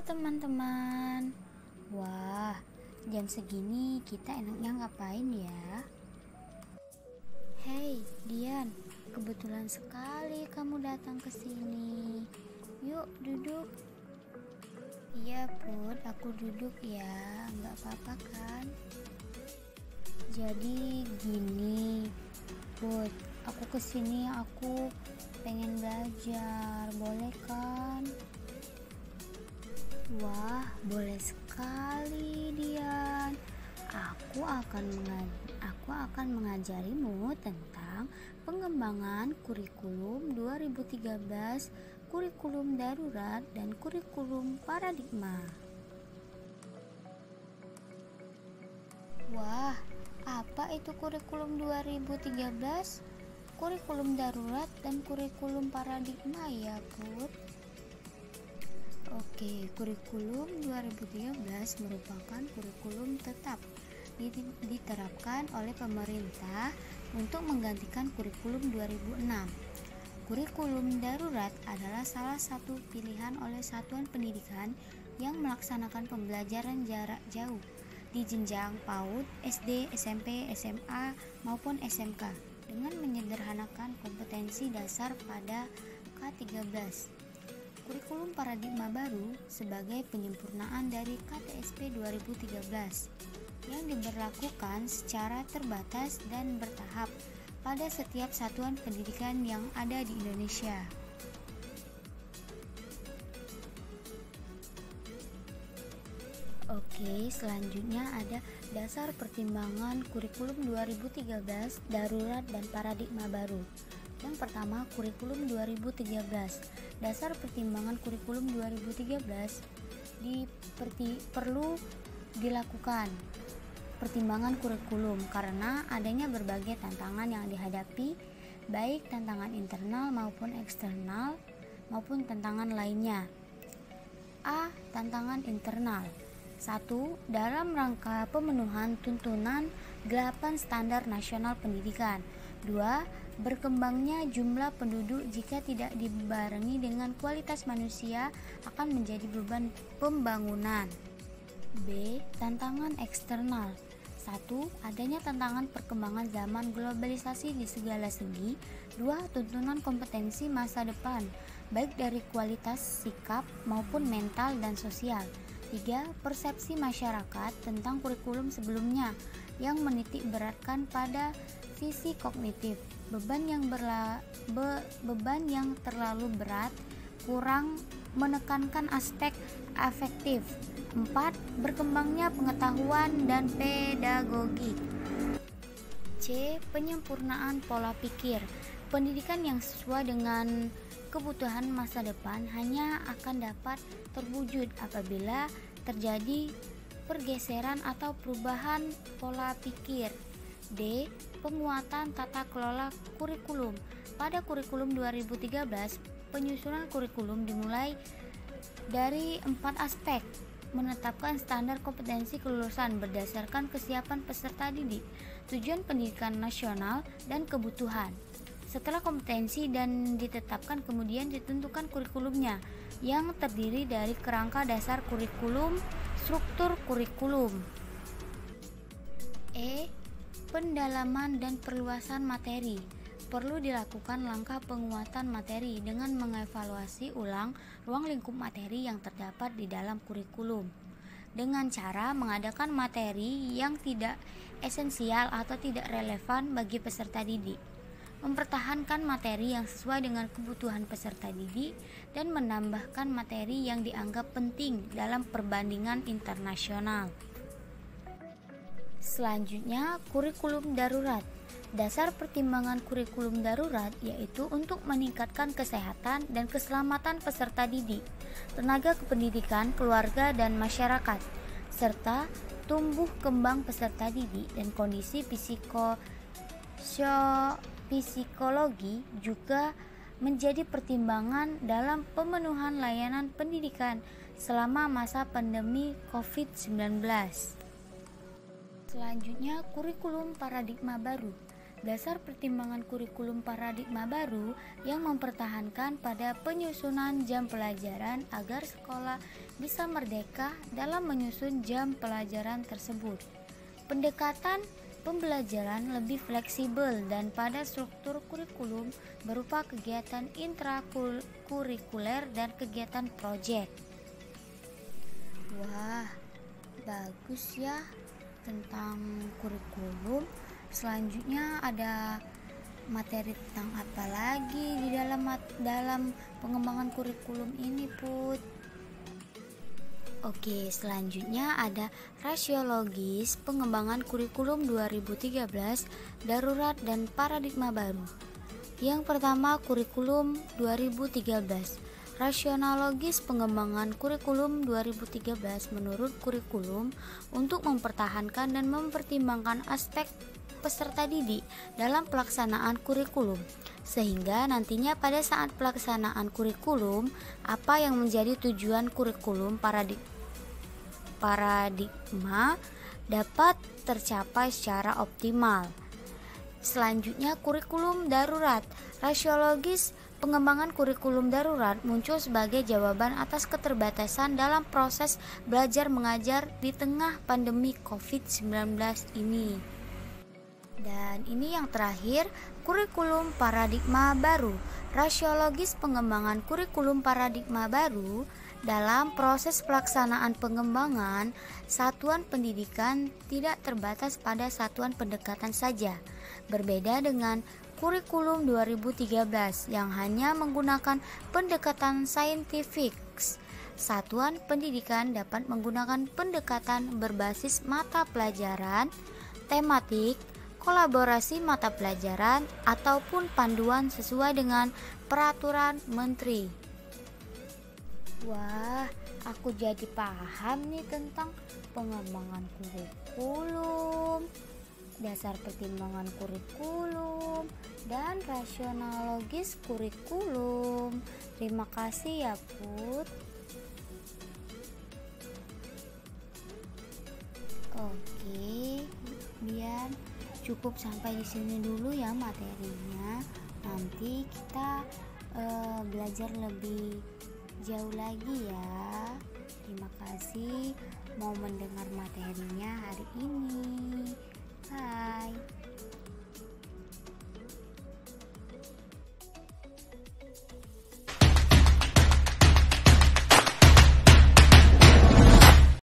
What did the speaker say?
teman-teman. Wah, jam segini kita enaknya ngapain ya? Hei, Dian, kebetulan sekali kamu datang ke sini. Yuk, duduk. Iya, Put, aku duduk ya. Nggak apa-apa kan? Jadi gini, Put, aku kesini aku pengen belajar, boleh kan? Wah, boleh sekali, Dian. Aku akan mengajarimu tentang pengembangan kurikulum 2013, kurikulum darurat dan kurikulum paradigma. Wah, apa itu kurikulum 2013, kurikulum darurat dan kurikulum paradigma ya, Put? Oke, kurikulum 2013 merupakan kurikulum tetap diterapkan oleh pemerintah untuk menggantikan kurikulum 2006. Kurikulum darurat adalah salah satu pilihan oleh satuan pendidikan yang melaksanakan pembelajaran jarak jauh di jenjang PAUD, SD, SMP, SMA, maupun SMK dengan menyederhanakan kompetensi dasar pada K13. Kurikulum paradigma baru sebagai penyempurnaan dari KTSP 2013 yang diberlakukan secara terbatas dan bertahap pada setiap satuan pendidikan yang ada di Indonesia. Oke, selanjutnya ada dasar pertimbangan kurikulum 2013 darurat dan paradigma baru. Yang pertama, kurikulum 2013. Dasar pertimbangan kurikulum 2013 perlu dilakukan pertimbangan kurikulum karena adanya berbagai tantangan yang dihadapi, baik tantangan internal maupun eksternal maupun tantangan lainnya. A. Tantangan internal. 1. Dalam rangka pemenuhan tuntunan 8 standar nasional pendidikan. 2. Berkembangnya jumlah penduduk jika tidak dibarengi dengan kualitas manusia akan menjadi beban pembangunan. B. Tantangan eksternal. 1. Adanya tantangan perkembangan zaman globalisasi di segala segi. 2. Tuntunan kompetensi masa depan, baik dari kualitas sikap maupun mental dan sosial. 3. Persepsi masyarakat tentang kurikulum sebelumnya yang menitik beratkan pada sisi kognitif, beban yang terlalu berat, kurang menekankan aspek afektif. 4. Berkembangnya pengetahuan dan pedagogi. C. Penyempurnaan pola pikir. Pendidikan yang sesuai dengan kebutuhan masa depan hanya akan dapat terwujud apabila terjadi pergeseran atau perubahan pola pikir. D. Penguatan tata kelola kurikulum. Pada kurikulum 2013, penyusunan kurikulum dimulai dari 4 aspek. Menetapkan standar kompetensi kelulusan berdasarkan kesiapan peserta didik, tujuan pendidikan nasional, dan kebutuhan. Setelah kompetensi dan ditetapkan, kemudian ditentukan kurikulumnya yang terdiri dari kerangka dasar kurikulum, struktur kurikulum. E. Pendalaman dan perluasan materi. Perlu dilakukan langkah penguatan materi dengan mengevaluasi ulang ruang lingkup materi yang terdapat di dalam kurikulum dengan cara mengadakan materi yang tidak esensial atau tidak relevan bagi peserta didik, mempertahankan materi yang sesuai dengan kebutuhan peserta didik, dan menambahkan materi yang dianggap penting dalam perbandingan internasional. Selanjutnya, kurikulum darurat. Dasar pertimbangan kurikulum darurat yaitu untuk meningkatkan kesehatan dan keselamatan peserta didik, tenaga kependidikan, keluarga, dan masyarakat, serta tumbuh kembang peserta didik dan kondisi psikologi juga menjadi pertimbangan dalam pemenuhan layanan pendidikan selama masa pandemi COVID-19. Selanjutnya, kurikulum paradigma baru. Dasar pertimbangan kurikulum paradigma baru yang mempertahankan pada penyusunan jam pelajaran agar sekolah bisa merdeka dalam menyusun jam pelajaran tersebut. Pendekatan pembelajaran lebih fleksibel dan pada struktur kurikulum berupa kegiatan intrakurikuler dan kegiatan proyek. Wah, bagus ya tentang kurikulum. Selanjutnya ada materi tentang apa lagi di dalam pengembangan kurikulum ini, Put? Oke, selanjutnya ada rasiologis pengembangan kurikulum 2013 darurat dan paradigma baru. Yang pertama, kurikulum 2013. Rasionalogis pengembangan kurikulum 2013 menurut kurikulum untuk mempertahankan dan mempertimbangkan aspek peserta didik dalam pelaksanaan kurikulum, sehingga nantinya pada saat pelaksanaan kurikulum apa yang menjadi tujuan kurikulum paradigma dapat tercapai secara optimal. Selanjutnya, kurikulum darurat. Rasiologis pengembangan kurikulum darurat muncul sebagai jawaban atas keterbatasan dalam proses belajar mengajar di tengah pandemi COVID-19 ini. Dan ini yang terakhir, kurikulum paradigma baru. Rasiologis pengembangan kurikulum paradigma baru dalam proses pelaksanaan pengembangan satuan pendidikan tidak terbatas pada satuan pendekatan saja. Berbeda dengan kurikulum 2013 yang hanya menggunakan pendekatan saintifik. Satuan pendidikan dapat menggunakan pendekatan berbasis mata pelajaran, tematik, kolaborasi mata pelajaran, ataupun panduan sesuai dengan peraturan menteri. Wah, aku jadi paham nih tentang pengembangan kurikulum, dasar pertimbangan kurikulum, dan rasionalogis kurikulum. Terima kasih ya, Put. Oke, biar cukup sampai di sini dulu ya materinya. Nanti kita belajar lebih jauh lagi ya. Terima kasih mau mendengar materinya hari ini. Bye.